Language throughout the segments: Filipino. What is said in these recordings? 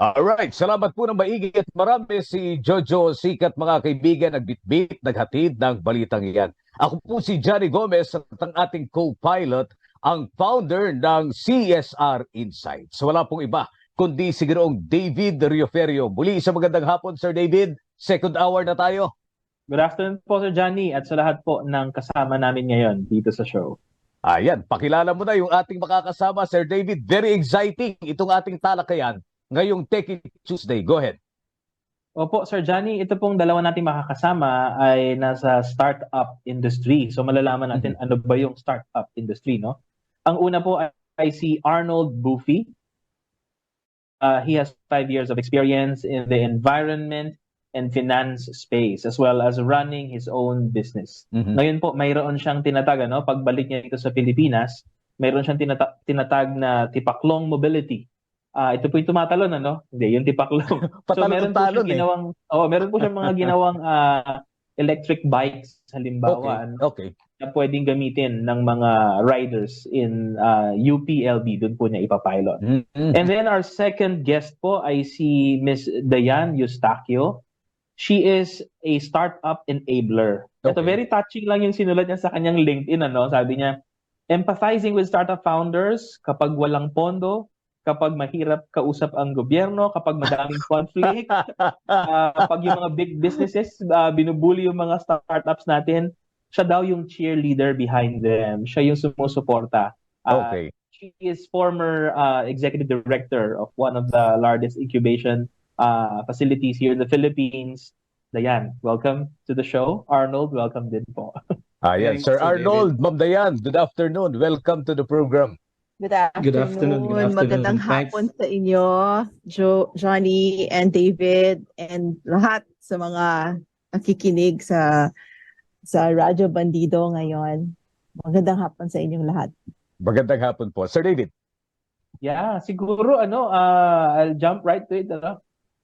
Alright, salamat po ng maigi at marami si Jojo Sikat mga kaibigan, nagbitbit, naghatid ng balitang iyan. Ako po si Johnny Gomez at ang ating co-pilot, ang founder ng CSR Insights. Wala pong iba kundi si Ginoong David Rioferio. Muli sa magandang hapon, Sir David. Second hour na tayo. Good afternoon po, Sir Johnny, at sa lahat po ng kasama namin ngayon dito sa show. Ayan, pakilala mo na yung ating makakasama, Sir David. Very exciting itong ating talakayan ngayong Techie Tuesday. Go ahead. Opo, Sir Johnny, ito pong dalawa nating makakasama ay nasa startup industry. So malalaman natin ano ba yung startup industry, no? Ang una po ay si Arnold Bufi. He has 5 years of experience in the environment and finance space as well as running his own business. Ngayon po, mayroon siyang tinatag, ano, pagbalik niya dito sa Pilipinas, mayroon siyang tinatag na Tipaklong Mobility. Ito po yung tumatalon, ano? Hindi, yung Tipaklong. So meron po siyang ginawang, meron po siyang mga ginawang electric bikes halimbawa, okay. Na pwedeng gamitin ng mga riders in UPLB, doon po niya ipapilot. And then our second guest po ay si Miss Diane Eustaquio. She is a startup enabler. Ito, very touching lang yung sinulat niya sa kanyang LinkedIn, ano? Sabi niya, empathizing with startup founders kapag walang pondo, kapag mahirap kausap ang gobyerno, kapag madaming conflict, kapag yung mga big businesses binubuli yung mga startups natin, siya daw yung cheerleader behind them. Siya yung sumusuporta. She is former executive director of one of the largest incubation facilities here in the Philippines. Diane, welcome to the show. Arnold, welcome din po. Ayan, Sir Arnold, Ma'am Diane, good afternoon. Welcome to the program. Good afternoon. Magandang hapon sa inyo, Johnny and David and lahat sa mga nakikinig sa Radyo Bandido ngayon. Magandang hapon sa inyong lahat. Magandang hapon po. Sir David. Yeah, siguro I'll jump right to it.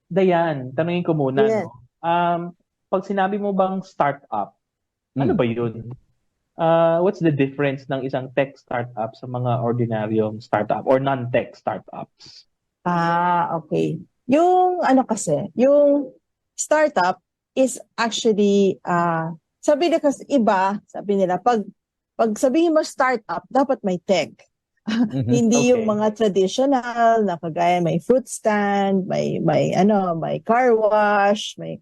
Diane, tanungin ko muna. Yes. Pag sinabi mo bang startup, ano ba yun? What's the difference ng isang tech startup sa mga ordinaryong startup or non-tech startups? Okay. Yung yung startup is actually, sabi nila, pag sabihin mo startup, dapat may tech. Hindi yung mga traditional na kagaya may fruit stand, may car wash, may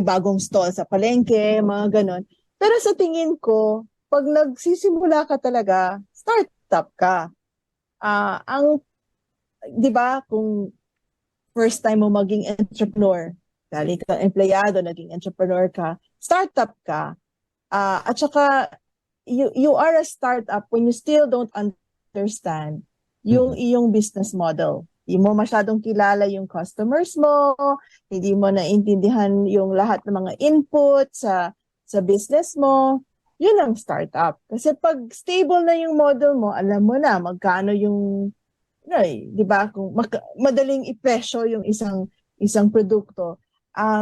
bagong stall sa palengke, mga ganon. Pero sa tingin ko, pag nagsisimula ka talaga, startup ka. 'Di ba, kung first time mo maging entrepreneur, galing ka empleyado, naging entrepreneur ka, startup ka. At saka you are a startup when you still don't understand yung iyong business model. Hindi mo masyadong kilala yung customers mo, hindi mo naintindihan yung lahat ng mga input sa business mo. Yun ang startup. Kasi pag stable na yung model mo, alam mo na magkano yung, di ba, kung madaling ipresyo yung isang produkto,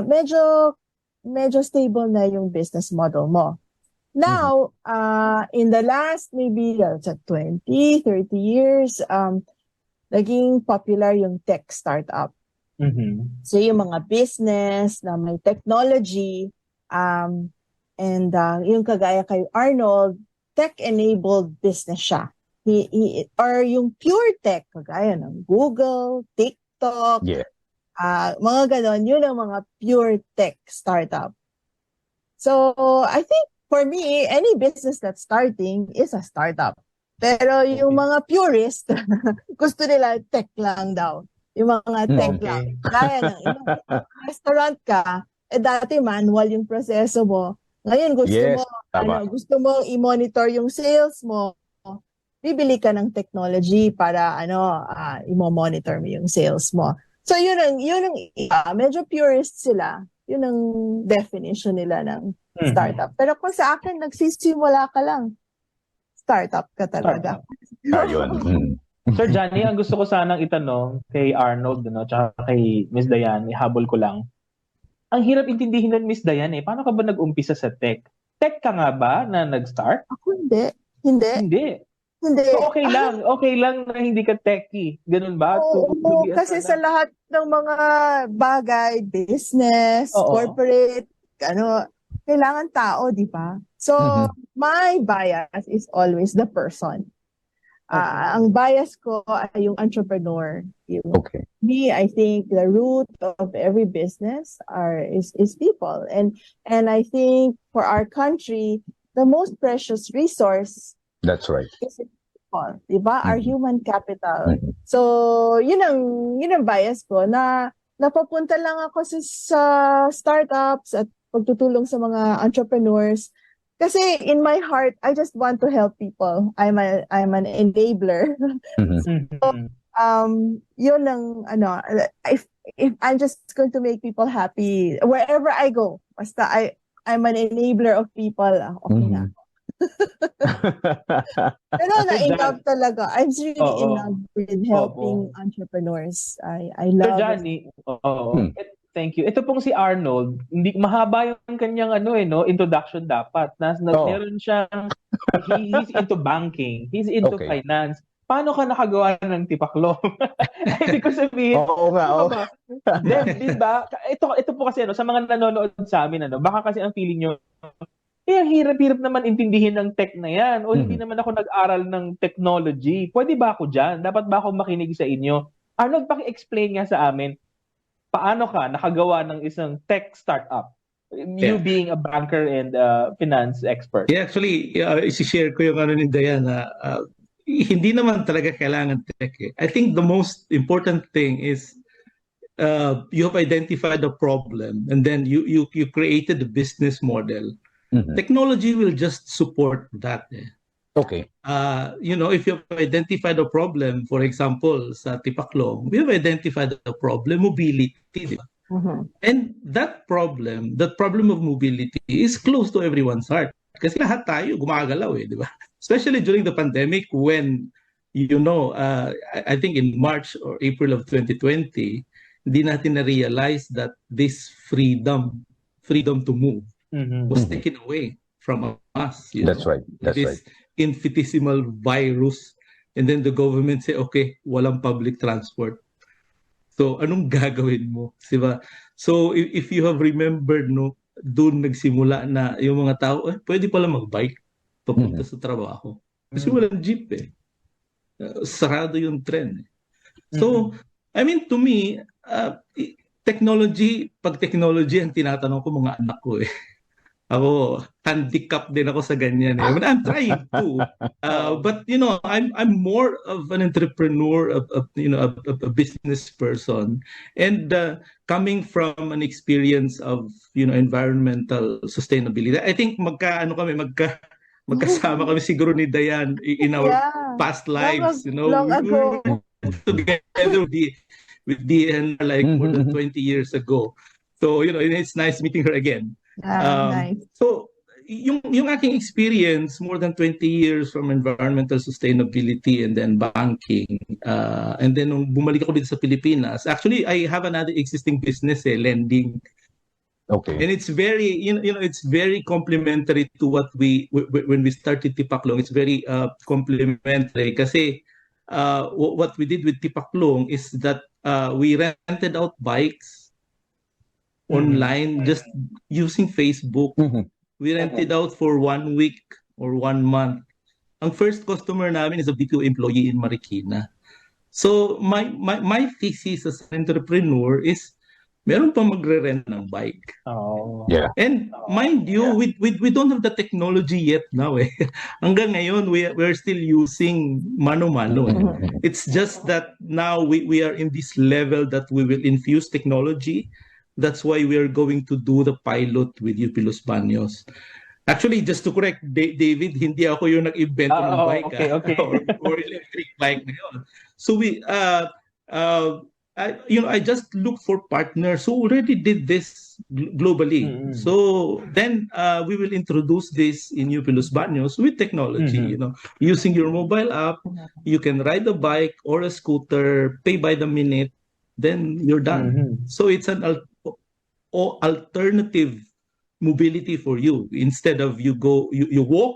medyo stable na yung business model mo. Now, in the last maybe 20, 30 years, naging popular yung tech startup. So yung mga business na may technology, and yung kagaya kay Arnold, tech-enabled business siya. Or yung pure tech, kagaya ng Google, TikTok, mga ganon, yun ang mga pure tech startup. So, I think for me, any business that's starting is a startup. Pero yung mga purist, gusto nila tech lang daw. Yung mga tech lang. Kaya ng restaurant ka, dati manual yung proseso mo. Ngayon gusto mo i-monitor yung sales mo. Bibili ka ng technology para i-monitor mo yung sales mo. So yun ang medyo purist sila. Yun ang definition nila ng startup. Pero kung sa akin, nagsisimula ka lang, startup ka talaga. Ayun. Sir Johnny, ang gusto ko sanang itanong kay Arnold, tsaka kay Miss Diane, ihabol ko lang. Ang hirap intindihin nun, Miss Diane, paano ka ba nag-umpisa sa tech? Tech ka nga ba na nag-start? Ako hindi. Hindi. Hindi. So okay lang na hindi ka techie. Ganun ba? To Oo, be a kasi sa startup? lahat ng mga bagay, business, Oo. corporate, kailangan tao, di ba? So, Mhm. my bias is always the person. Okay. Ang bias ko ay yung entrepreneur. Okay. Me, I think the root of every business is people. And I think for our country, the most precious resource That's right. is people, 'di ba? Our Mhm. human capital. Mhm. So, yun ang bias ko na napapunta lang ako sa startups at pagtutulong sa mga entrepreneurs. Kasi in my heart, I just want to help people. I'm an enabler. Mhm. Mhm. Yun ang if I'm just going to make people happy wherever I go, basta I'm an enabler of people, okay na. Mhm. Pero So na-inlove Jan, talaga. I'm really in oo. love with Opo. helping entrepreneurs. I So love it. Johnny, oo. Hmm. Thank you. Ito pong si Arnold, hindi mahaba yung kanyang introduction dapat. Oh, Meron siyang he's into banking, he's into okay. finance. Paano ka nakagawa ng tipaklong? Ibig ko sabihin, Oo nga, ano ka oo. ba? Di ba? Ito po kasi sa mga nanonood sa amin baka kasi ang feeling nyo, ang hirap-hirap naman intindihin ng tech na yan o hindi Mhm. naman ako nag-aral ng technology. Pwede ba ako dyan? Dapat ba ako makinig sa inyo? Arnold, paki-explain nga sa amin, paano ka nakagawa ng isang tech startup? You Yeah. being a banker and finance expert. Yeah, actually, isi-share ko yung ni Diana. Hindi naman talaga kailangan tech eh. I think the most important thing is you have identified the problem and then you created a business model. Mhm. Technology will just support that. Eh. Okay. If you have identified a problem, for example, sa Tipaklong, we have identified the problem, mobility. Di ba? Mhm. And that problem of mobility is close to everyone's heart. Kasi lahat tayo gumagalaw eh, di ba? Especially during the pandemic when, I think in March or April of 2020, hindi natin na-realize that this freedom to move Mhm. was Mhm. taken away from us, That's right. by That's right. this infinitesimal virus. And then the government say, okay, walang public transport. So, anong gagawin mo? Diba? So, if you have remembered, no, doon nagsimula na yung mga tao, pwede pala mag-bike papunta Mhm. sa trabaho. Kasi Mhm. walang jeep eh. Sarado yung tren. So, Mhm. I mean, to me, pag technology ang tinatanong ko mga anak ko eh. Ako, handicap din ako sa ganyan eh. But I'm trying to. Oo. But I'm more of an entrepreneur, a business person, and coming from an experience of environmental sustainability. I think magkasama kami siguro ni Diane in our Yeah. past lives. Long We ago. were together with Diane like more than Mhm. 20 years ago. So it's nice meeting her again. Yeah, nice. So, yung aking experience, more than 20 years from environmental sustainability and then banking, and then nung bumalik ako dito sa Pilipinas, actually, I have another existing business, lending. Okay. And it's very, it's very complementary to what when we started Tipaklong, it's very complementary kasi what we did with Tipaklong is that we rented out bikes Mhm. online just using Facebook. Mhm. We rented out for 1 week or 1 month. Ang first customer namin is a BPO employee in Marikina. So my thesis as an entrepreneur is meron pa magre-rent ng bike. Oo. Yeah. And mind you, we don't have the technology yet now eh. Hanggang ngayon, we're still using mano-mano eh. Mhm. It's just that now we are in this level that we will infuse technology. That's why we are going to do the pilot with UP Los Baños. Actually, just to correct, David, hindi ako yung nag-invento ng bike Okay, okay. or electric bike na yun. So I just look for partners who already did this globally. Mhm. So then we will introduce this in UP Los Baños with technology. Mhm. Using your mobile app, you can ride a bike or a scooter, pay by the minute, then you're done. Mhm. So it's an alternative mobility for you. Instead of you walk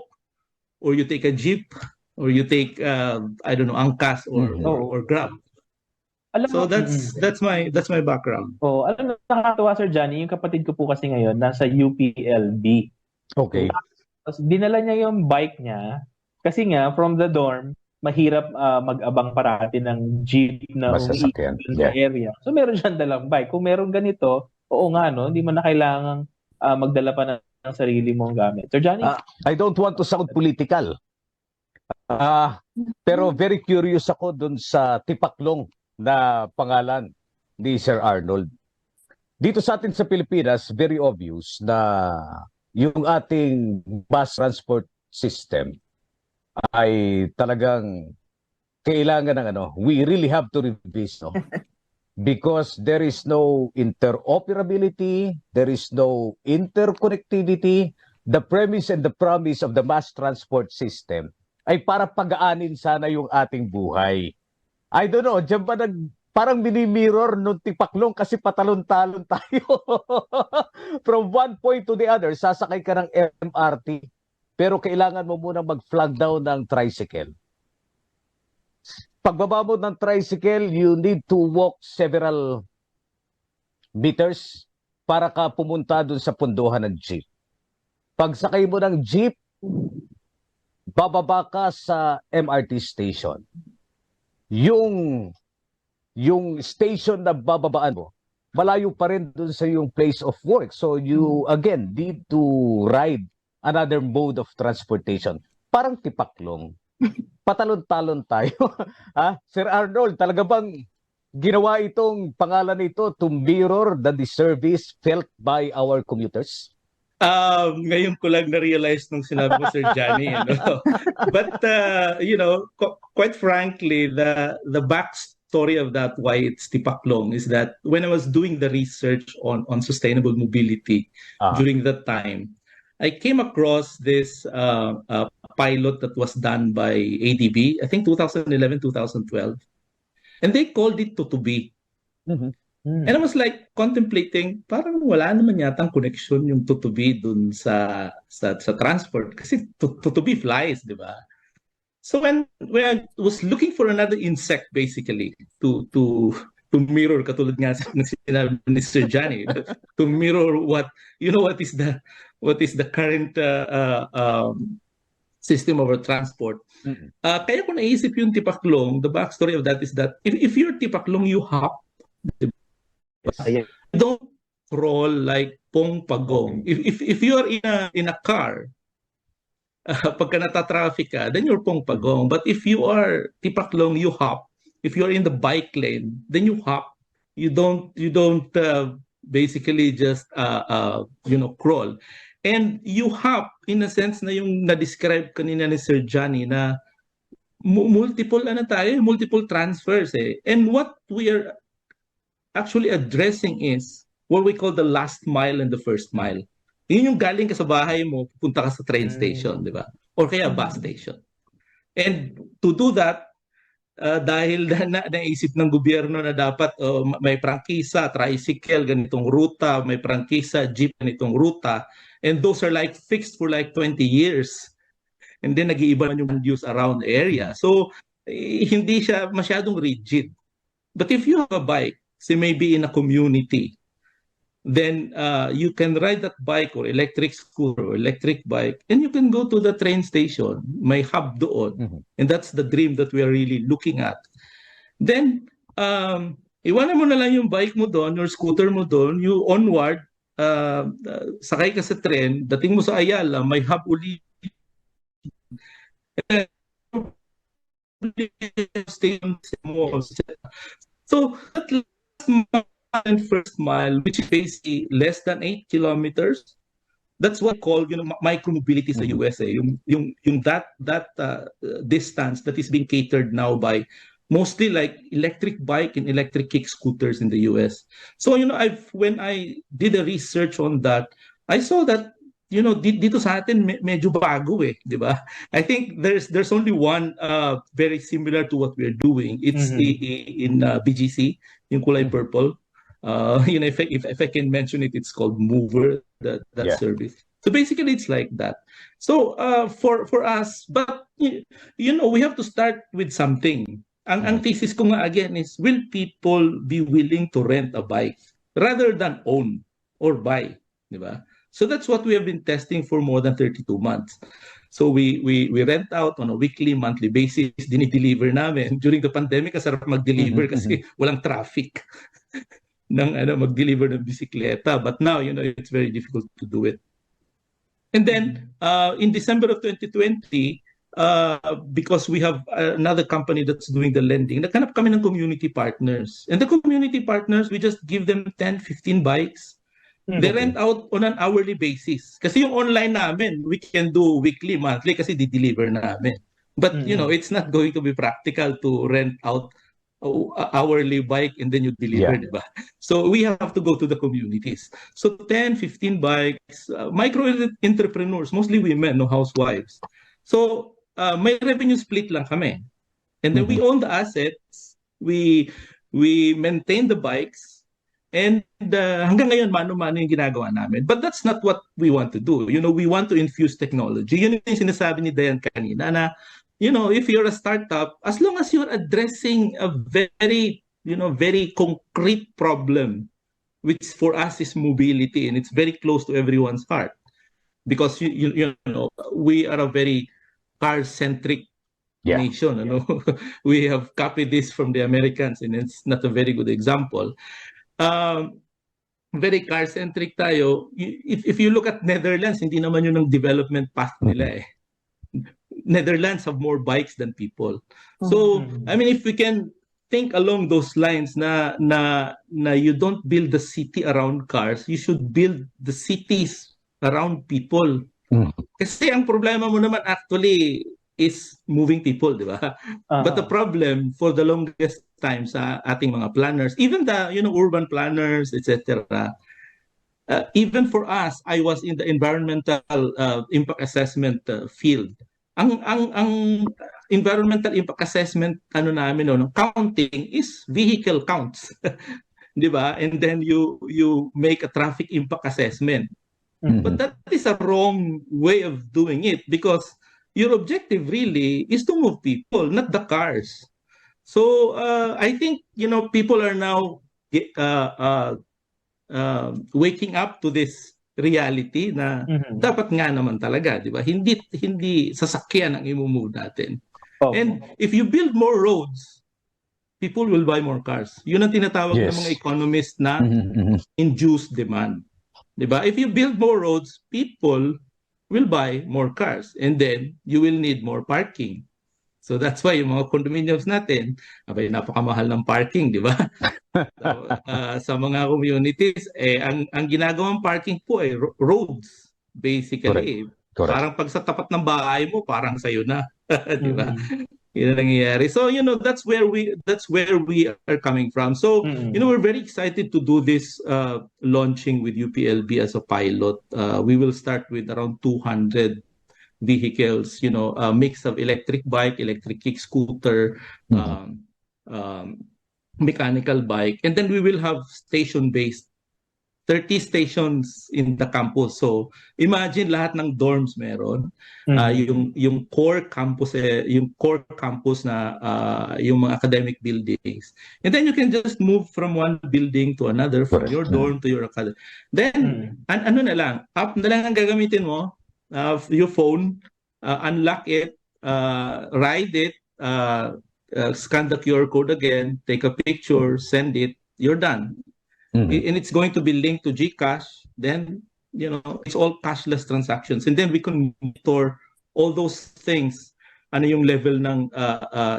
or you take a jeep or you take I don't know, Angkas Oo. or Grab. Alam mo, So that's my background. alam mo, nakakatuwa, Sir Johnny, yung kapatid ko po kasi ngayon nasa UPLB. Okay. Tapos dinala niya yung bike niya kasi nga from the dorm, mahirap mag-abang parati ng jeep na Masasakyan. umiikot sa area. So meron siyang dalang bike. Kung meron ganito, oo nga, no, hindi mo na kailangang magdala pa ng sarili mong gamit. Sir Johnny? I don't want to sound political. Pero very curious ako dun sa Tipaklong na pangalan ni Sir Arnold. Dito sa atin sa Pilipinas, very obvious na yung ating bus transport system ay talagang kailangan ng we really have to revise, no? Because there is no interoperability, there is no interconnectivity. The premise and the promise of the mass transport system ay para pagaanin sana yung ating buhay. I don't know, dyan ba parang mini-mirror nung Tipaklong kasi patalon-talon tayo. From one point to the other, sasakay ka ng MRT, pero kailangan mo muna mag-flag down ng tricycle. Pagbaba mo ng tricycle, you need to walk several meters para ka pumunta dun sa punduhan ng jeep. Pagsakay mo ng jeep, bababa ka sa MRT station. Yung station na bababaan mo, malayo pa rin dun sa yung place of work. So you, again, need to ride another mode of transportation. Parang Tipaklong. Patalon-talon tayo. Sir Arnold, talaga bang ginawa itong pangalan nito to mirror the disservice felt by our commuters? Ngayon ko lang na-realize nung sinabi ko, Sir Johnny. But, quite frankly, the backstory of that, why it's Tipaklong, is that when I was doing the research on sustainable mobility during that time, I came across this pilot that was done by ADB, I think 2011, 2012. And they called it Tutubi. Mm-hmm. And I was like contemplating, parang wala naman yatang connection yung tutubi dun sa transport kasi tutubi flies, di ba? So when I was looking for another insect basically to mirror, katulad nga ng sinabi ni Sir Johnny, to mirror what is the current system of our transport. Mm-hmm. Kaya ko naisip yung Tipaklong, the backstory of that is that if you're Tipaklong, you hop. Yes. Don't crawl like Pong Pagong. If you are in a car, pagka nata-traffic ka, then you're Pong Pagong. But if you are Tipaklong, you hop. If you are in the bike lane, then you hop. You don't basically just crawl. And you hop in a sense na yung na-describe kanina ni Sir Johnny na multiple transfers eh. And what we are actually addressing is what we call the last mile and the first mile. Yun yung galing ka sa bahay mo, pupunta ka sa train station, di ba? Or kaya bus station. And to do that, dahil naisip ng gobyerno na dapat may prangkisa, tricycle, ganitong ruta, may prangkisa, jeep, ganitong ruta, and those are like fixed for like 20 years. And then nag-iiba yung use around the area. So, hindi siya masyadong rigid. But if you have a bike, say maybe in a community, then you can ride that bike or electric scooter or electric bike and you can go to the train station. May hub doon. Mm-hmm. And that's the dream that we are really looking at. Then, iwanan mo na lang yung bike mo doon, your scooter mo doon, you onward, sakay ka sa train, dating mo sa Ayala, may hub uli. So, that last mile and first mile, which is basically less than 8 kilometers, that's what we call micromobility sa USA. Yung that distance that is being catered now by mostly like electric bike and electric kick scooters in the US. So when I did a research on that, I saw that dito sa atin medyo bago eh, di ba? I think there's only one very similar to what we're doing. It's in BGC, yung kulay purple. If I can mention it, it's called Mover, that service. So basically, it's like that. So for us, but we have to start with something. Ang thesis ko nga again is, will people be willing to rent a bike rather than own or buy, di ba? So that's what we have been testing for more than 32 months. So we rent out on a weekly, monthly basis, dinideliver namin. During the pandemic, kasarap mag-deliver kasi walang traffic ng mag-deliver ng bisikleta. But now, it's very difficult to do it. And then in December of 2020, because we have another company that's doing the lending, naghanap kami ng community partners. And the community partners, we just give them 10, 15 bikes. They rent out on an hourly basis. Kasi yung online namin, we can do weekly, monthly kasi di-deliver namin. But, it's not going to be practical to rent out hourly bike and then you deliver, diba? So we have to go to the communities. So 10, 15 bikes, micro entrepreneurs, mostly women, no housewives. So may revenue split lang kami. And then we own the assets, we maintain the bikes, and hanggang ngayon mano-mano yung ginagawa namin. But that's not what we want to do. We want to infuse technology. Yun yung sinasabi ni Diane kanina na if you're a startup, as long as you're addressing a very, very concrete problem, which for us is mobility, and it's very close to everyone's heart, because we are a very car-centric nation. We have copied this from the Americans, and it's not a very good example. Very car-centric tayo. If you look at Netherlands, hindi naman yun ang development path nila eh. Netherlands have more bikes than people. So, I mean, if we can think along those lines na you don't build the city around cars, you should build the cities around people. Kasi ang problema mo naman actually is moving people, di ba? But the problem for the longest time sa ating mga planners, even the urban planners, etc., even for us, I was in the environmental impact assessment field. Ang environmental impact assessment namin counting is vehicle counts. 'Di ba? And then you make a traffic impact assessment. But that is a wrong way of doing it, because your objective really is to move people, not the cars. So I think people are now waking up to this reality na dapat nga naman talaga, di ba? Hindi sasakyan ang i-move natin. And if you build more roads, people will buy more cars. Yun ang tinatawag ng mga economists na induced demand. Di ba? If you build more roads, people will buy more cars, and then you will need more parking. So that's why yung mga condominiums natin, napakamahal ng parking, di ba? So, sa mga communities, ang ginagawang parking po ay roads, basically. Correct. Parang pag sa tapat ng bahay mo, parang sa'yo na, di ba? Yun ang nangyayari. So, that's where we are coming from. So, we're very excited to do this launching with UPLB as a pilot. We will start with around 200 vehicles, a mix of electric bike, electric kick scooter, mechanical bike, and then we will have station-based 30 stations in the campus. So imagine lahat ng dorms meron, yung core campus, na yung mga academic buildings, and then you can just move from one building to another, from your dorm to your academy. Then ano na lang, app na lang ang gagamitin mo. Your phone, unlock it, ride it, scan the QR code again, take a picture, send it, you're done. And it's going to be linked to GCash. Then, it's all cashless transactions. And then we can monitor all those things. Ano yung level ng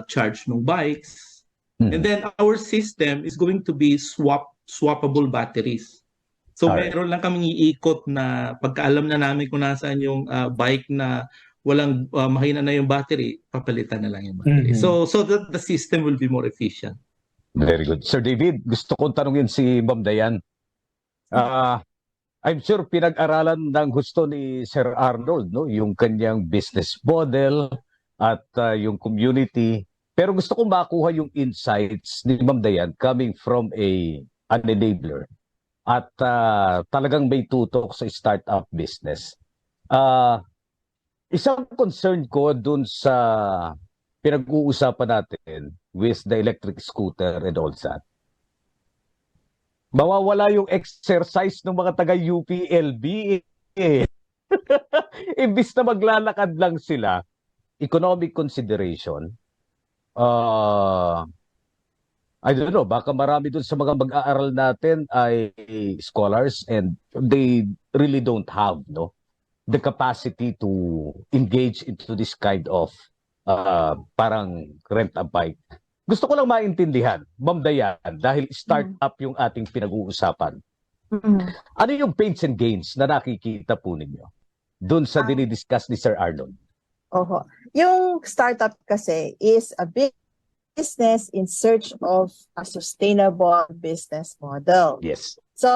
charge ng bikes. And then our system is going to be swappable batteries. So meron lang kaming iikot na pagkaalam na namin kung nasaan yung bike na walang mahina na yung battery, papalitan na lang yung battery. So that the system will be more efficient. Very good. Sir David, gusto kong tanungin si Ma'am Diane. I'm sure pinag-aralan ng gusto ni Sir Arnold, no, yung kanyang business model at yung community. Pero gusto kong makuha yung insights ni Ma'am Diane coming from an enabler. At talagang may tutok sa startup business. Isang concern ko dun sa pinag-uusapan natin with the electric scooter and all that. Mawawala yung exercise ng mga taga-UPLB eh. Imbis na maglalakad lang sila, economic consideration, I don't know, baka marami dun sa mga mag-aaral natin ay scholars and they really don't have the capacity to engage into this kind of parang rent a bike. Gusto ko lang maintindihan, Ma'am Diane, dahil startup yung ating pinag-uusapan. Ano yung pains and gains na nakikita po ninyo dun sa dinidiscuss ni Sir Arnold? Oho. Yung startup kasi is a business in search of a sustainable business model. Yes. So,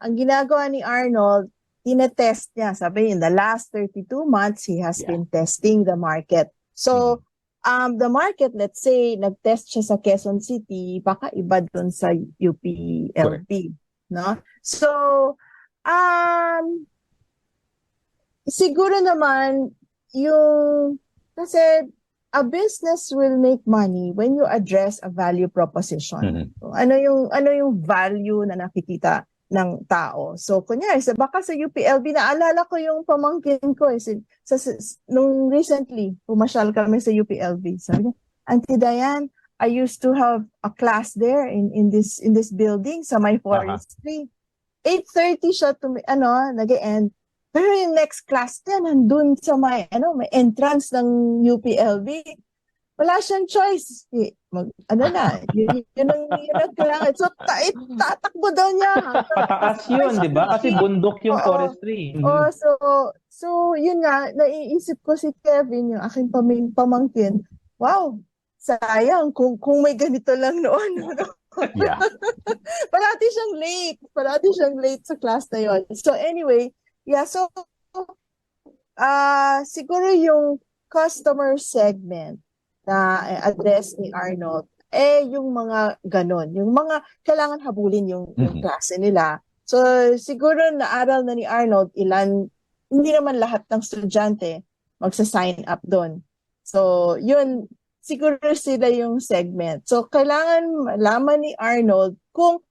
ang ginagawa ni Arnold, tinetest niya. Sabi, in the last 32 months, he has been testing the market. So, the market, let's say, nag-test siya sa Quezon City, baka iba dun sa UPLB. No? So, siguro naman, kasi a business will make money when you address a value proposition. Ano yung value na nakikita ng tao? So, kunyari, baka sa UPLB, naalala ko yung pamangkin ko. Nung recently, pumasyal kami sa UPLB. Sabi niya, Auntie Diane, I used to have a class there in this building sa may forestry. 8:30 siya nag-end. Pero yung next class niya, nandun sa may entrance ng UPLB. Wala siyang choice. Yun ang kailangan. So, tatakbo daw niya. Pataas yun, di ba? Kasi bundok yung forestry. So, yun nga, naiisip ko si Kevin, yung aking pamangkin. Wow, sayang kung may ganito lang noon. Yeah. Parati siyang late sa class na yun. So, anyway, so siguro yung customer segment na address ni Arnold, yung mga ganon, yung mga kailangan habulin yung klase nila. So siguro naaral na ni Arnold hindi naman lahat ng estudyante magsa-sign up doon. So yun, siguro sila yung segment. So kailangan malaman ni Arnold kung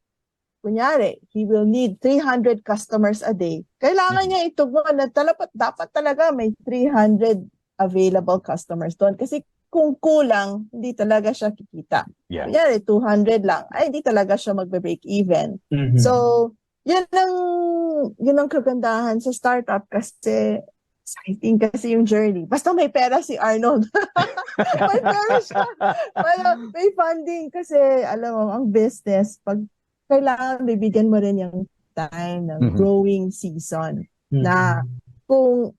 kunyari, he will need 300 customers a day. Kailangan niya itugon na dapat talaga may 300 available customers doon. Kasi kung kulang, hindi talaga siya kikita. Yeah. Kunyari, 200 lang, ay hindi talaga siya magbe-break even. So, yun ang kagandahan sa startup kasi exciting kasi yung journey. Basta may pera si Arnold. May pera siya. May funding kasi, alam mo, ang business, pag kailangan bibigyan mo rin yung time ng growing season na kung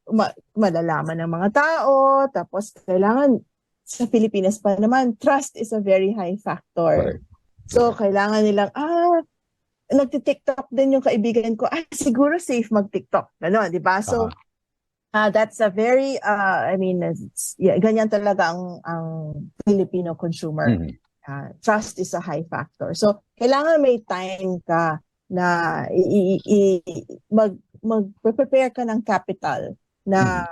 malalaman ng mga tao, tapos kailangan sa Pilipinas pa naman, trust is a very high factor. So, kailangan nilang, nagti-TikTok din yung kaibigan ko, siguro safe mag-TikTok. Ano, di ba? So, that's a very, ganyan talaga ang Filipino consumer. Trust is a high factor. So, kailangan may time ka na mag-prepare ka ng capital na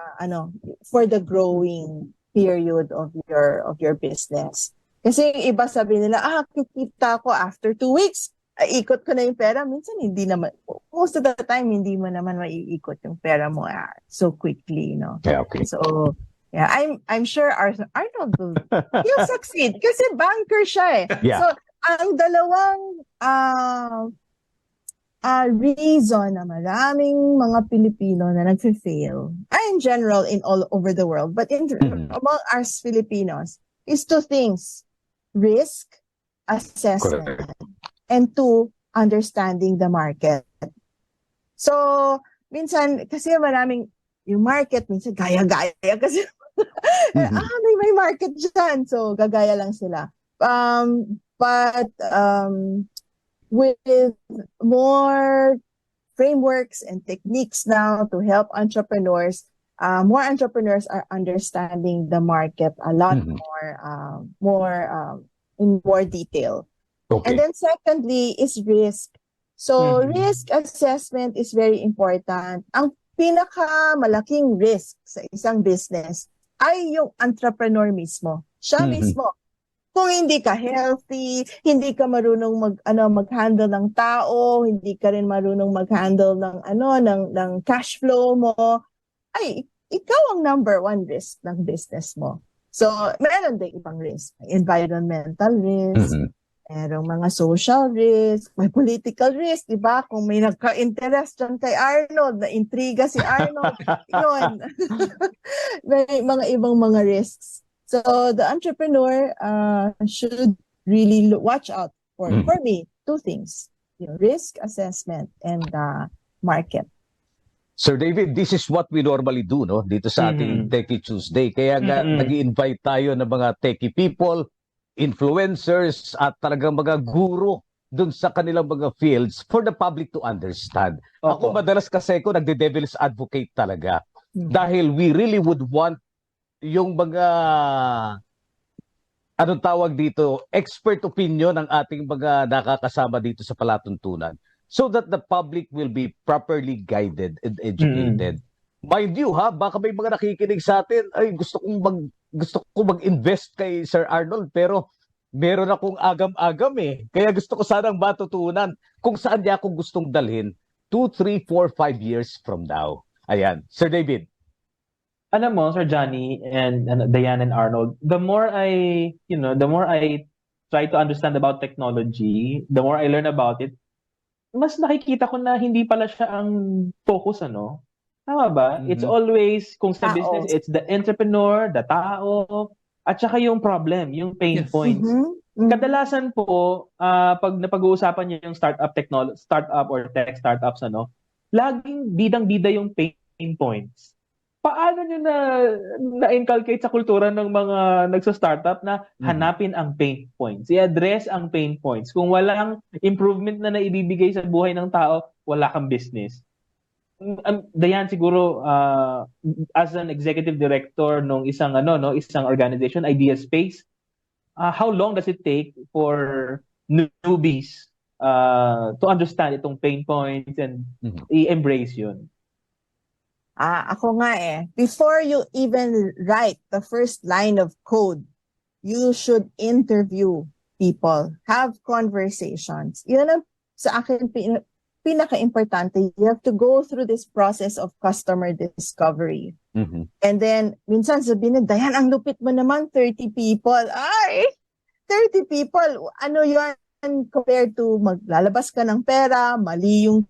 for the growing period of your business. Kasi yung iba sabi nila, kikita ko after 2 weeks, ikot ko na yung pera. Minsan hindi naman, most of the time, hindi mo naman maiikot yung pera mo so quickly, Yeah, okay. So, yeah, I'm sure Arnold he'll succeed kasi banker siya eh. Yeah. So, ang dalawang reason na maraming mga Pilipino na nagfe-fail, in general in all over the world, but among us Filipinos, is 2 things: risk assessment, and 2, understanding the market. So, minsan, kasi maraming, yung market, minsan gaya-gaya kasi may market dyan. So, gagaya lang sila. But with more frameworks and techniques now to help entrepreneurs, more entrepreneurs are understanding the market a lot more in more detail. Okay. And then secondly is risk. So risk assessment is very important. Ang pinakamalaking risk sa isang business ay yung entrepreneur mismo. Siya mismo. Kung hindi ka healthy, hindi ka marunong mag-handle ng tao, hindi ka rin marunong mag-handle ng cash flow mo, ay ikaw ang number one risk ng business mo. So, meron din ibang risk. Environmental risk, merong mga social risk, may political risk, di ba? Kung may nagka-interest dyan kay Arnold, na intriga si Arnold, yun. May mga ibang mga risks. So, the entrepreneur should really watch out for me, two things. Risk assessment and market. Sir David, this is what we normally do, no? Dito sa ating Techie Tuesday. Kaya nga, nag-i-invite tayo ng mga techie people, influencers, at talagang mga guru dun sa kanilang mga fields for the public to understand. Ako madalas kasi ko nagde-devil's advocate talaga. Dahil we really would want yung mga anong tawag dito, expert opinion ng ating mga nakakasama dito sa palatuntunan so that the public will be properly guided and educated. Mind you ha, baka may mga nakikinig sa atin, ay gusto kong mag-invest kay Sir Arnold pero meron akong agam-agam eh. Kaya gusto ko sanang matutunan kung saan niya akong gustong dalhin 2, 3, 4, 5 years from now. Ayan, Sir David. Alam mo, Sir Johnny and Diane and Arnold, the more I try to understand about technology, the more I learn about it, mas nakikita ko na hindi pala siya ang focus, ano? Tama ba? It's always, kung sa business, it's the entrepreneur, the tao, at saka yung problem, yung pain points. Kadalasan po, pag napag-uusapan niyo yung startup or tech startups, ano, laging bidang-bida yung pain points. Paano nyo na-inculcate sa kultura ng mga nagsa-startup na hanapin ang pain points, i-address ang pain points? Kung walang improvement na naibibigay sa buhay ng tao, wala kang business. Dayan, siguro, as an executive director ng isang organization, Idea Space, how long does it take for newbies to understand itong pain points and i-embrace yun? Ako nga eh. Before you even write the first line of code, you should interview people, have conversations. Yun ang sa akin pinaka-importante. You have to go through this process of customer discovery. And then, minsan sabihin na, Dayan, ang lupit mo naman, 30 people. Ay, 30 people. Ano yun? Compared to maglalabas ka ng pera, mali yung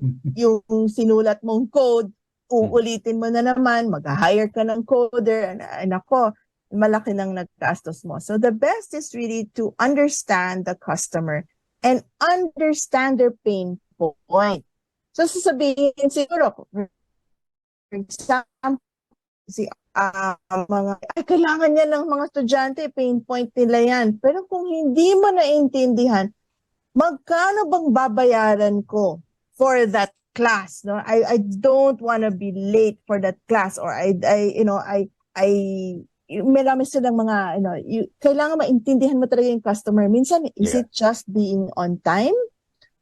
sinulat mong code, uulitin mo na naman, mag-hire ka ng coder, nako, malaki nang naggastos mo. So the best is really to understand the customer and understand their pain point. So sasabihin siguro, for example, kailangan niya ng mga estudyante, pain point nila yan. Pero kung hindi mo naintindihan, magkano bang babayaran ko for that class? No, I don't want to be late for that class, or marami silang mga kailangan maintindihan mo talaga yung customer. Minsan is it just being on time,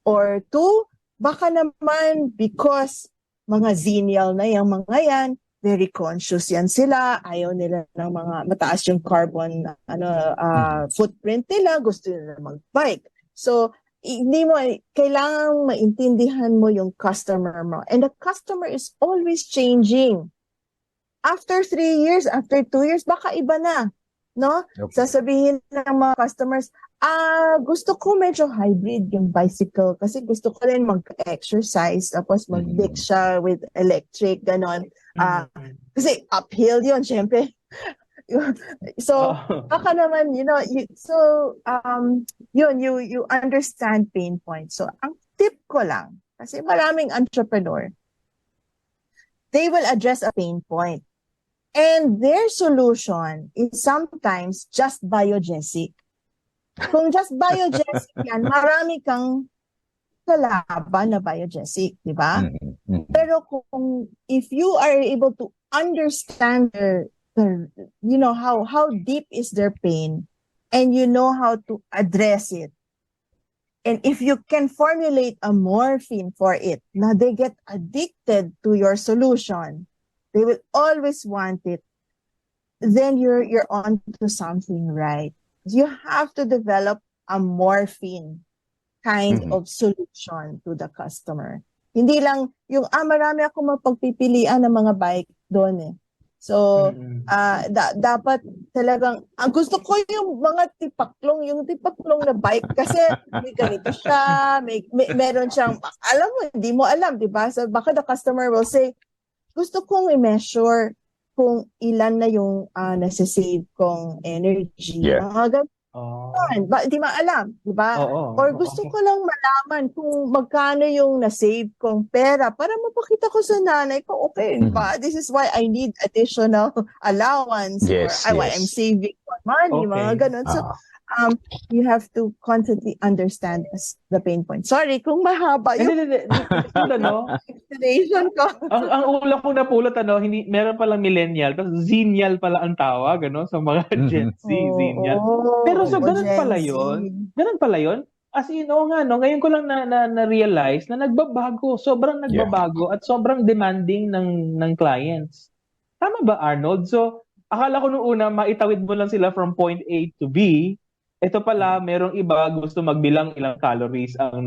or two, baka naman because mga zenial na yung mga yan, very conscious yan sila, ayaw nila ng mga mataas yung carbon footprint nila, gusto nila mag-bike. So hindi mo, kailangang maintindihan mo yung customer mo. And the customer is always changing. After 3 years, after 2 years, baka iba na. No? Okay. Sasabihin ng mga customers, gusto ko medyo hybrid yung bicycle kasi gusto ko rin mag-exercise tapos mag-dick siya with electric, ganon. Kasi uphill yun, syempre. So baka naman you understand pain points. So ang tip ko lang, kasi maraming entrepreneur, they will address a pain point and their solution is sometimes just biogesic. Kung just biogesic yan, marami kang kalaban na biogesic, di ba? Pero kung if you are able to understand how deep is their pain and you know how to address it, And if you can formulate a morphine for it, now they get addicted to your solution. They will always want it. Then you're on to something right. You have to develop a morphine kind of solution to the customer. Hindi lang yung, marami ako mapagpipilian ng mga bike doon eh. So, dapat talagang, ang gusto ko yung mga yung tipaklong na bike kasi may ganito siya, meron siyang, alam mo, hindi mo alam, di ba? So, baka the customer will say, gusto kong i-measure kung ilan na yung nasa-save kong energy. Yeah. Mga di maalam, di ba? Or gusto ko lang malaman kung magkano yung na-save kong pera para mapakita ko sa nanay ko, okay, ba? This is why I need additional allowance or why I'm saving more money, mga ganun. So, you have to constantly understand the pain point. Sorry kung mahaba yung explanation ko. ang ulang ko napulot, hindi, meron palang millennial, tapos Zenial pala ang tawag, sa mga Gen Z, Zenial. Pero so, ganun pala yun? Ganun pala yun? As in, ngayon ko lang na-realize na nagbabago, sobrang nagbabago at sobrang demanding ng clients. Tama ba, Arnold? So, akala ko nung una, maitawid mo lang sila from point A to B. Ito pala, merong iba gusto magbilang ilang calories ang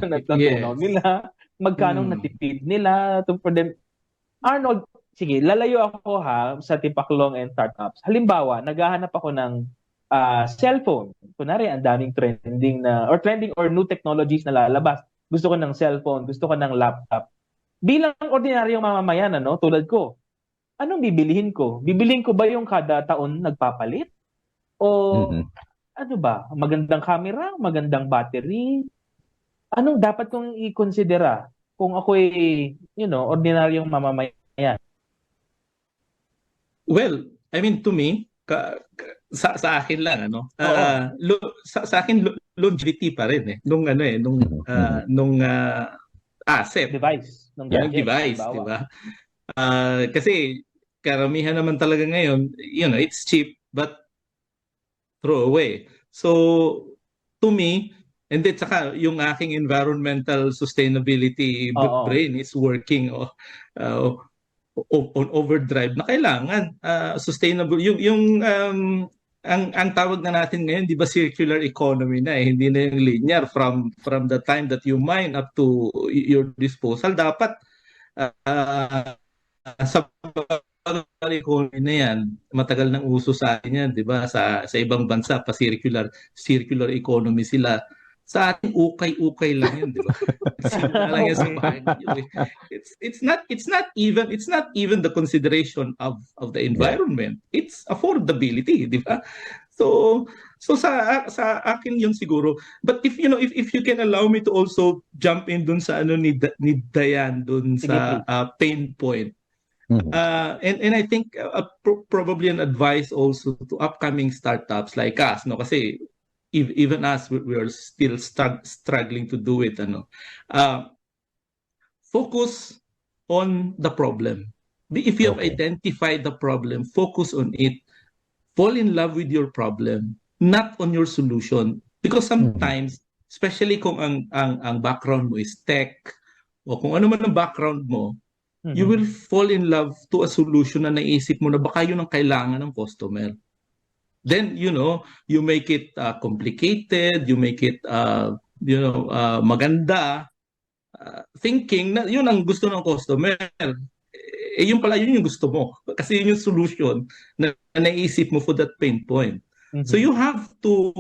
natunaw nila, magkano natipid nila for them. Arnold, sige, lalayo ako sa Tipaklong and startups. Halimbawa, naghahanap ako ng cellphone. Kunwari, ang daming trending or new technologies na lalabas. Gusto ko ng cellphone, gusto ko ng laptop. Bilang ordinaryong mamamayan, tulad ko, anong bibilihin ko? Bibilihin ko ba yung kada taon nagpapalit? O ano ba? Magandang camera? Magandang battery? Anong dapat kong i-considera kung ako'y, ordinaryong mamamayan? Well, I mean, to me, sa akin lang, sa akin, longevity pa rin eh. Nung asset. Device. Nung device, di ba? Kasi, karamihan naman talaga ngayon, it's cheap, but throw away. So, to me, and then saka yung aking environmental sustainability brain is working on overdrive na kailangan sustainable ang tawag na natin ngayon, di ba, circular economy na eh, hindi na yung linear from the time that you mine up to your disposal. Dapat sa economy na yan, matagal nang uso sa atin yan, di ba? Sa ibang bansa, pa circular economy sila. Sa atin, ukay-ukay lang yan, di ba? Lang yan sa it's not even the consideration of the environment. It's affordability, di ba? So sa akin yun siguro. But if you can allow me to also jump in dun sa ni Diane dun sa pain point. And I think probably an advice also to upcoming startups like us, kasi even us, we are still struggling to do it. Focus on the problem. If you have identified the problem, focus on it. Fall in love with your problem, not on your solution. Because sometimes, especially kung ang background mo is tech, o kung ano man ang background mo, you will fall in love to a solution na naisip mo na baka yun ang kailangan ng customer. Then, you make it complicated, you make it, maganda, thinking na yun ang gusto ng customer. Yun pala, yun yung gusto mo. Kasi yun yung solution na naisip mo for that pain point. So you have to,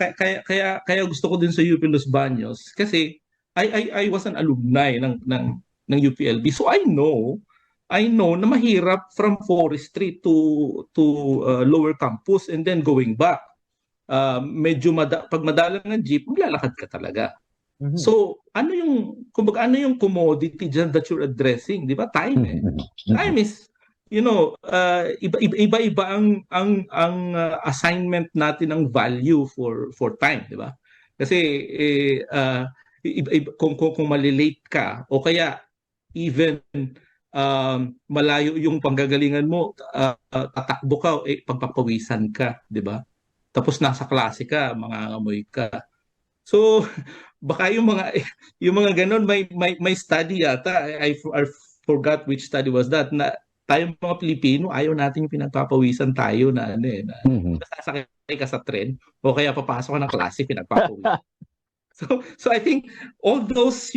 kaya gusto ko din sa UP Los Baños, kasi I was an alumni ng UPLB. So I know na mahirap from forestry to lower campus and then going back. Medyo pag madalang ng jeep, maglalakad ka talaga. So, ano yung commodity dyan that you're addressing, di ba? Time eh. Time is, iba-iba ang assignment natin ng value for time, di ba? Kasi kung malilate ka o kaya even malayo yung panggagalingan mo, tatakbo ka, pagpapawisan ka, di ba? Tapos nasa klase ka, mangangamoy ka. So baka yung mga ganon may study yata. I forgot which study was that, na tayong mga Pilipino ayaw natin yung pinagpapawisan tayo na na sasakay ka sa tren o kaya papasok ka ng klase pinagpapawisan. So I think all those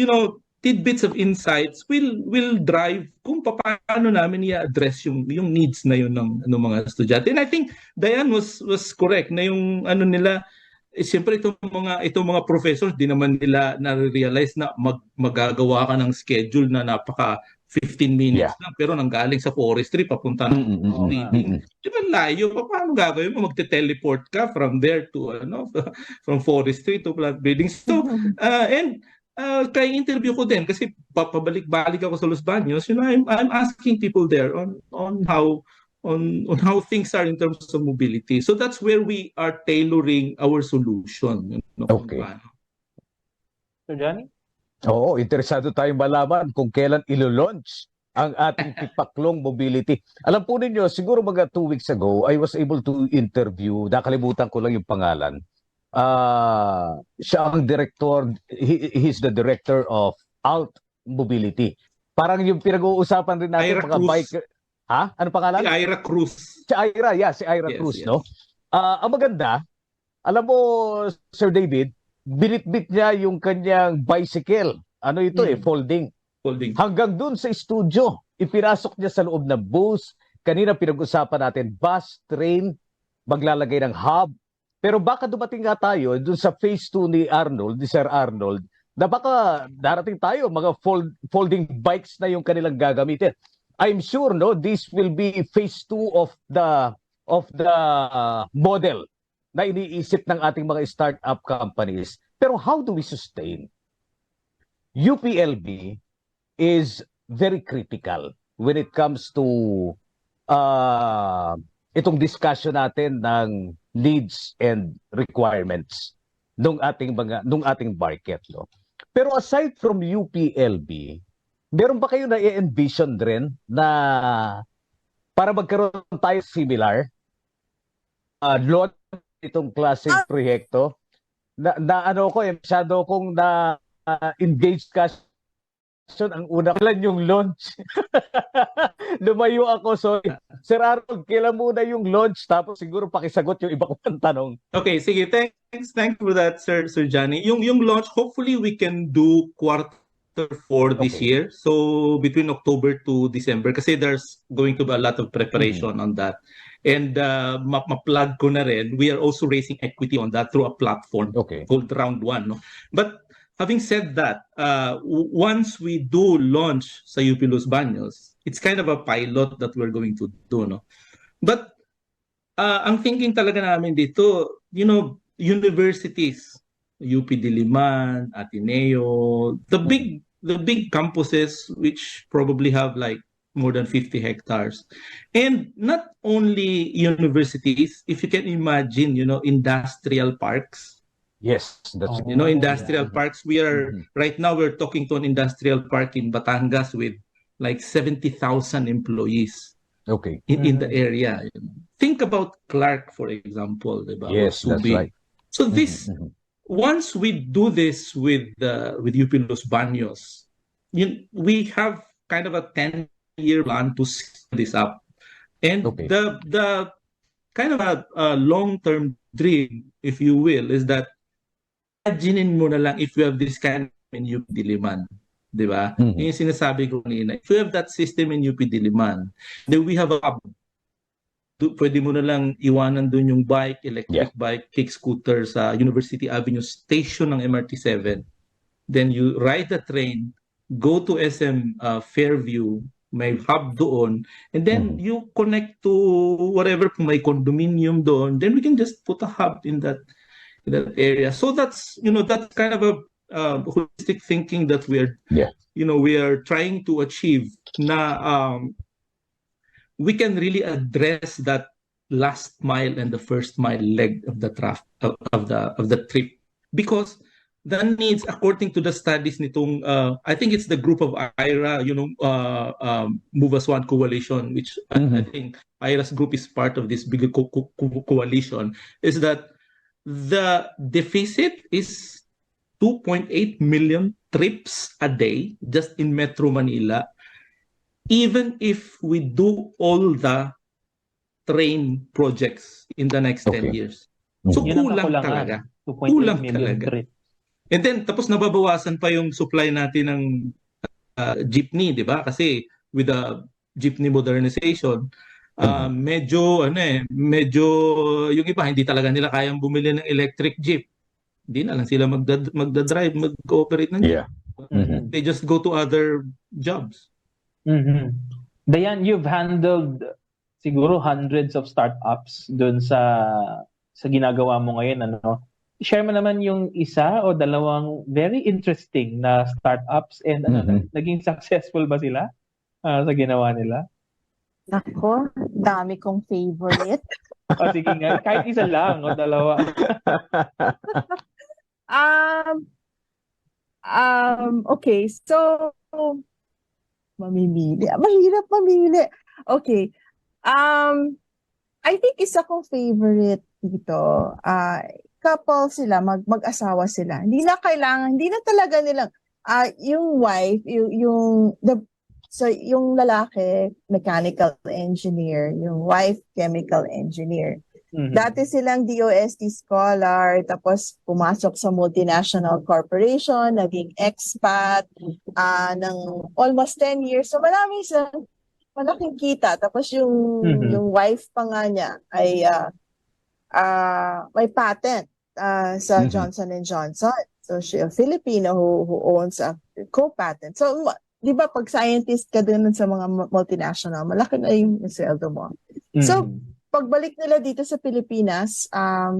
tidbits of insights will drive kung paano namin i-address yung needs na yun ng mga estudyante. And I think Diane was correct na yung nila, siyempre itong mga professors di naman nila na-realize na magagawa ka ng schedule na napaka 15 minutes lang, pero nanggaling sa forestry papunta ng reading. Diba layo? Paano gagawin mo? Magte-teleport ka from there to from forestry to plant breeding. So kaya interview ko din kasi pabalik-balik ako sa Los Baños. I'm asking people there on how things are in terms of mobility. So that's where we are tailoring our solution. Okay. So Johnny? Oo, interesado tayong malaman kung kailan ilo-launch ang ating Tipaklong Mobility. Alam po ninyo, siguro mga 2 weeks ago, I was able to interview, nakalimutan ko lang yung pangalan. Siya ang director, he's the director of Alt Mobility. Parang yung pinag-uusapan rin natin mga bike. Ha? Ano pangalan? Si Ira Cruz. Si Ira Cruz, yes. No? Ang maganda, alam mo, Sir David, binitbit niya yung kanyang bicycle. Ano ito folding. Hanggang dun sa studio, ipinasok niya sa loob ng bus. Kanina pinag-usapan natin, bus, train, maglalagay ng hub. Pero baka dumating nga tayo dun sa phase 2 ni Sir Arnold, na baka darating tayo, mga folding bikes na yung kanilang gagamitin. I'm sure this will be phase 2 of the model na iniisip ng ating mga startup companies. Pero how do we sustain? UPLB is very critical when it comes to itong discussion natin ng needs and requirements nung ating market. No? Pero aside from UPLB, meron ba kayo na i-envision rin na para magkaroon tayo similar launch itong klaseng proyekto na masyado kong na-engage ka ang una kailan yung launch. Lumayo ako. So, Sir Arnold, kailan muna yung launch? Tapos siguro pakisagot yung iba kong tanong. Okay, sige. Thanks for that, Sir Johnny. Yung launch, hopefully we can do quarter 4 this year. So, between October to December. Kasi there's going to be a lot of preparation on that. And ma-plug ko na rin, we are also raising equity on that through a platform called Round 1. No? But having said that, once we do launch sa UP Los Baños, it's kind of a pilot that we're going to do. No? But ang thinking talaga namin dito, universities, UP Diliman, Ateneo, the big campuses which probably have like more than 50 hectares. And not only universities, if you can imagine, industrial parks. Yes, that's industrial parks. We are right now we're talking to an industrial park in Batangas with like 70,000 employees. Okay. In the area. Think about Clark, for example, diba? Yes, that's right. So this once we do this with UP Los Baños, we have kind of a 10-year plan to scale this up. And the kind of a long-term dream, if you will, is that imagine mo na lang if we have this kind of in UP Diliman. Diba? Yung sinasabi ko kanina. If we have that system in UP Diliman, then we have a hub. Pwede mo na lang iwanan doon yung bike, electric bike, kick scooter sa University Avenue station ng MRT7. Then you ride the train, go to SM Fairview, may hub doon, and then you connect to whatever, kung may condominium doon, then we can just put a hub in that area. So that's kind of a holistic thinking that we are trying to achieve na we can really address that last mile and the first mile leg of the of the trip, because the needs, according to the studies nitong I think it's the group of IRA, Move as One coalition, which I think IRA's group is part of this bigger coalition, is that the deficit is 2.8 million trips a day just in Metro Manila, even if we do all the train projects in the next 10 Okay. years. So Yun ang kulang kakulangan. talaga. 2.8 Kulang million talaga. trip. And then, tapos nababawasan pa yung supply natin ng jeepney, di ba? Kasi with the jeepney modernization, medyo yung iba hindi talaga nila kayang bumili ng electric jeep. Hindi na lang sila magda-drive, mag-cooperate ng jeep. Yeah. Mhm. They just go to other jobs. Mhm. Diane, you've handled siguro hundreds of startups dun sa ginagawa mo ngayon, ano? Share mo naman yung isa o dalawang very interesting na startups and naging successful ba sila sa ginawa nila? Nako, dami kong favorite. O sige nga, kahit isa lang o dalawa. Okay, so mamimili. Mahirap mamili. Okay. I think isa kong favorite dito, couple sila, mag-asawa sila. Hindi na kailangan, hindi na talaga nilang, yung wife, yung lalaki, mechanical engineer, yung wife, chemical engineer. Dati silang DOST scholar, tapos pumasok sa multinational corporation, naging expat, ng almost 10 years. So marami silang malaking kita. Tapos yung wife pa nga niya ay may patent sa Johnson & Johnson. So she a Filipino who owns a co-patent. So di ba pag scientist ka dun sa mga multinational, malaki na yung sweldo mo. So pagbalik nila dito sa Pilipinas,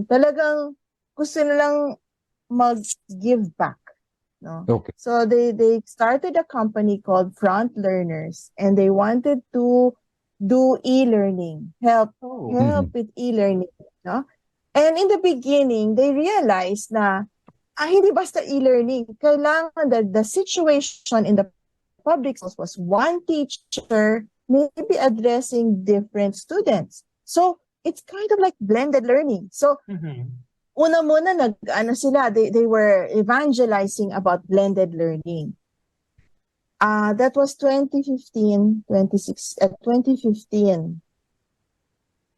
talagang gusto nilang mag-give back. No? Okay. So they started a company called Front Learners, and they wanted to do e-learning, help with e-learning. No? And in the beginning, they realized na hindi basta e-learning. Kailangan the situation in the public schools was one teacher maybe addressing different students. So it's kind of like blended learning. So una muna they were evangelizing about blended learning. That was 2015.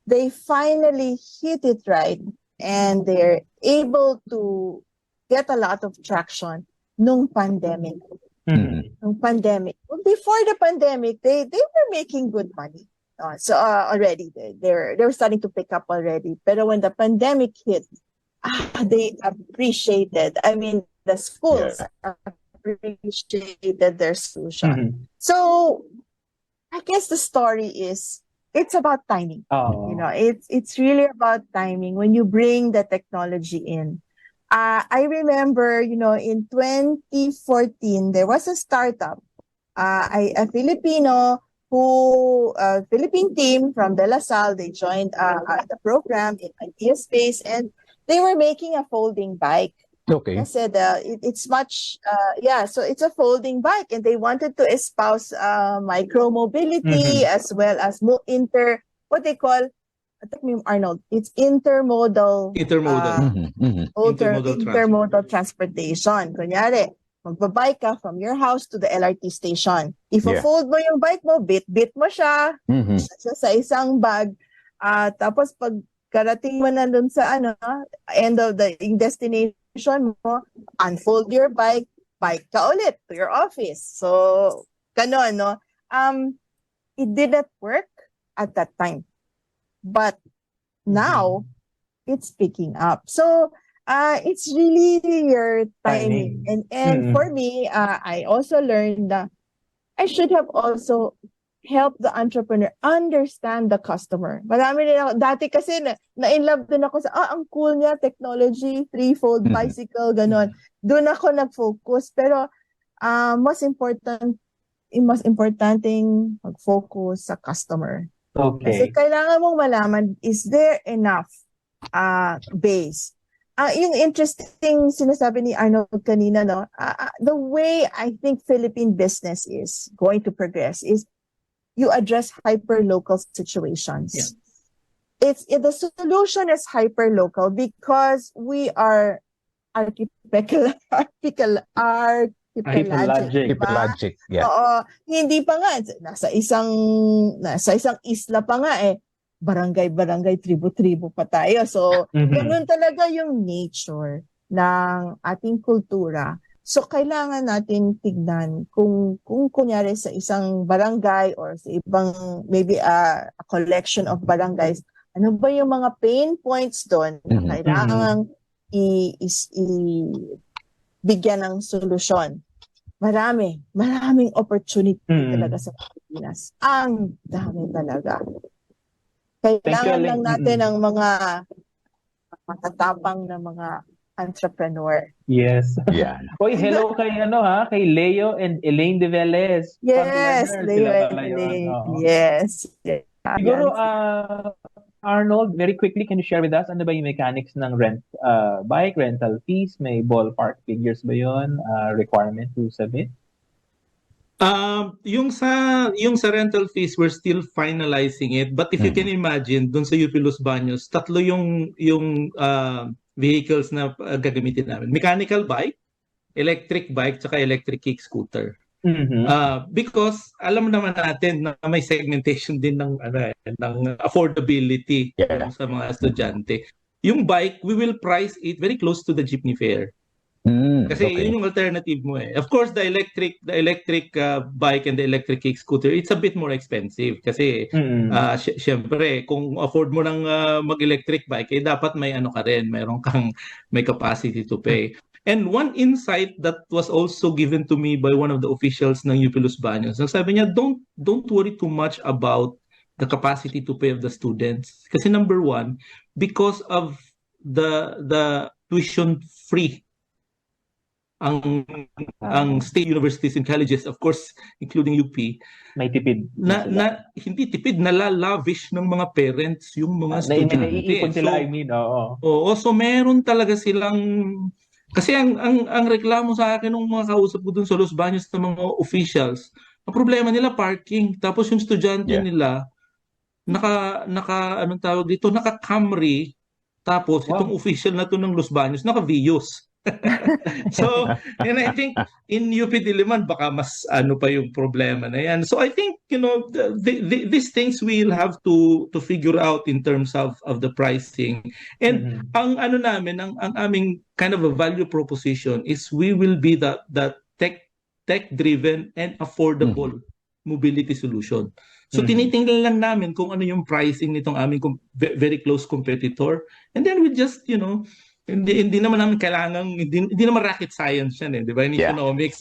They finally hit it right, and they're able to get a lot of traction nung pandemic. Nung pandemic. Before the pandemic, they were making good money. So already they were starting to pick up already. Pero when the pandemic hit, they appreciated. I mean, the schools appreciated their solution. So I guess the story is it's about timing. You know, it's really about timing when you bring the technology in. I remember, you know, in 2014 there was a startup, a Filipino Philippine team from De La Salle. They joined the program in Idea Space, and they were making a folding bike. Okay. I said it's much, so it's a folding bike, and they wanted to espouse micro mobility as well as what they call, Arnold, it's intermodal transportation. Kunyari, magbabike ka from your house to the LRT station. Ifo-fold mo yung bike mo, bit mo siya, sa isang bag. Tapos pag karating mo na dun sa end of the destination mo, unfold your bike ka ulit to your office. So, ganon, no? It didn't work at that time. But now, it's picking up. So, it's really your timing. And for me, I also learned that I should have also helped the entrepreneur understand the customer. Marami rin ako, dati kasi na-in-love din ako sa, ang cool niya, technology, threefold bicycle, ganon. Doon ako nag-focus. Pero, mas importanteng mag-focus sa customer. Okay. Kasi kailangan mong malaman, is there enough base? Yung interesting sinasabi ni Arnold kanina, no? The way I think Philippine business is going to progress is you address hyper-local situations. Yeah. The solution is hyper-local because we are Archipelagic. ba? Pelagic, yeah. Oo, hindi pa nga nasa isang isla pa nga barangay, tribo-tribo pa tayo. So, ganun talaga yung nature ng ating kultura. So, kailangan natin tignan kung kunyari sa isang barangay or sa ibang, maybe a collection of barangays, ano ba yung mga pain points doon na kailangan bigyan ng solusyon. Maraming opportunity talaga sa Pilipinas. Ang dami talaga. Kailangan lang natin ng mga matatapang na mga entrepreneur. Yes. Yeah. Oy, hello kay Leo and Elaine de Velez. Yes, Frontrunners, Leo sila and pala yun. Elaine. Oo. Yes. Siguro, Arnold, very quickly, can you share with us ano ba yung mechanics ng bike rental fees? May ballpark figures ba yun? Requirement to submit? Yung sa rental fees, we're still finalizing it. But if you can imagine, dun sa UP Los Baños, tatlo yung vehicles na gagamitin namin. Mechanical bike, electric bike, tsaka electric kick scooter. Because alam naman natin na may segmentation din ng affordability sa mga estudyante. Yung bike, we will price it very close to the jeepney fare. Kasi yun yung alternative mo eh. Of course, the electric bike and the electric kick scooter, it's a bit more expensive. Kasi syempre, kung afford mo ng mag-electric bike, dapat may ka rin, may capacity to pay. And one insight that was also given to me by one of the officials ng UP Los Baños, sabi niya, don't worry too much about the capacity to pay of the students. Kasi number one, because of the tuition free ang state universities and colleges, of course, including UP, may tipid. Hindi tipid, nalalavish ng mga parents yung mga estudyante. Naiipon sila, Oo, so meron talaga silang, kasi ang reklamo sa akin ng mga kausap ko dun sa Los Baños ng mga officials, ang problema nila parking, tapos yung estudyante nila anong tawag dito, naka-Camry, tapos itong official na to ng Los Baños, naka-Vios. So, and I think in UP Diliman baka mas pa yung problema na yan. So I think, these things we'll have to figure out in terms of the pricing. And ang aming kind of a value proposition is we will be the tech driven and affordable mobility solution. So tinitingnan lang namin kung ano yung pricing nitong aming very close competitor, and then we just, hindi naman namin kailangan, hindi naman rocket science yan di ba? In economics,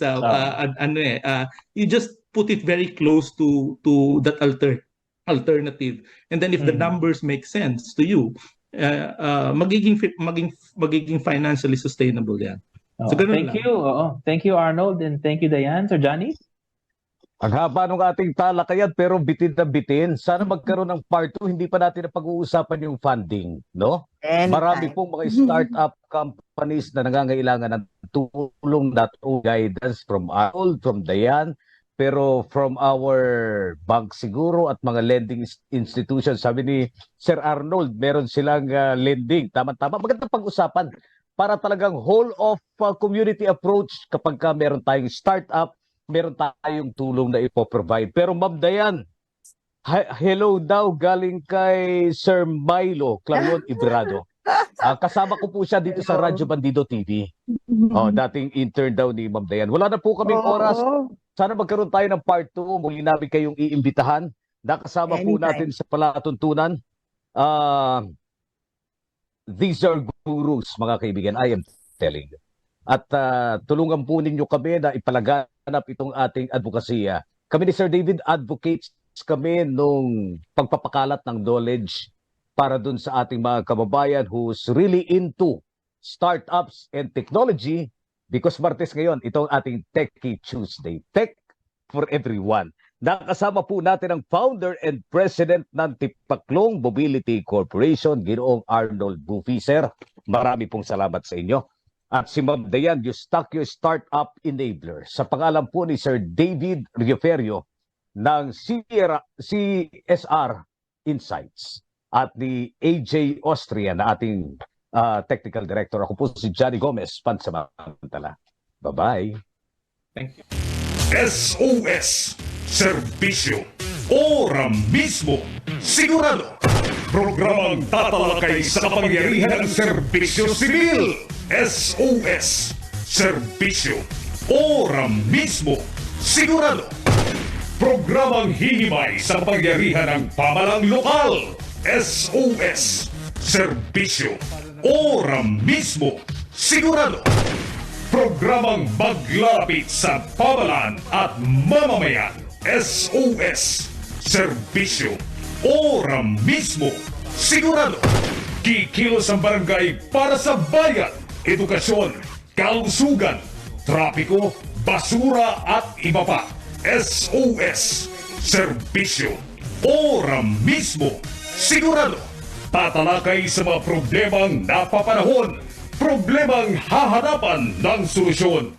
you just put it very close to that alternative, and then if the numbers make sense to you, magiging financially sustainable yan. So Thank you Arnold, and thank you Diane. Sir Johnny? Ang haba ng ating talakayan pero bitin na bitin. Sana magkaroon ng part 2. Hindi pa natin napag-uusapan yung funding, no? Marami pong mga startup companies na nangangailangan ng tulong, not only guidance from Arnold, from Diane, pero from our bank siguro at mga lending institutions. Sabi ni Sir Arnold, meron silang lending. Tama-tama. Magandang pag-usapan para talagang whole of community approach kapag meron tayong startup, meron tayong tulong na ipoprovide. Pero Ma'am Dayan, hello daw galing kay Sir Milo Clarion Ibrado. Kasama ko po siya dito sa Radyo Bandido TV. Dating intern daw ni Ma'am Dayan. Wala na po kaming oras. Sana magkaroon tayo ng part 2. Muli namin kayong iimbitahan. Nakasama po natin sa palatuntunan. These are gurus, mga kaibigan. I am telling you. At tulungan po ninyo kami na ipalaganap itong ating advokasya. Kami ni Sir David advocates kami nung pagpapakalat ng knowledge para dun sa ating mga kababayan who's really into startups and technology, because Martes ngayon, itong ating Techie Tuesday. Tech for everyone. Nakasama po natin ang founder and president ng Tipaklong Mobility Corporation, Ginoong Arnold Bufi. Sir, marami pong salamat sa inyo. At si Ma'am Diane Eustaquio, Startup Enabler. Sa pangalan po ni Sir David Rioferio ng CSR Insights at ni AJ Austria na ating Technical Director. Ako po si Johnny Gomez, pansamantala. Bye-bye. Thank you. SOS, serbisyo, ora mismo, sigurado. Programang tatalakay sa kapangyarihan ng serbisyo sibil. SOS, serbisyo, ora mismo, sigurado. Programang hihimay sa kapangyarihan ng pamalang lokal. SOS, serbisyo, ora mismo, sigurado. Programang maglalapit sa pamalan at mamamayan. SOS, serbisyo, ora mismo, sigurado. Kikilos ang barangay para sa bayan, edukasyon, kalusugan, trapiko, basura at iba pa. SOS, serbisyo, ora mismo, sigurado. Tatalakay sa mga problemang napapanahon, problemang hahanapan ng solusyon.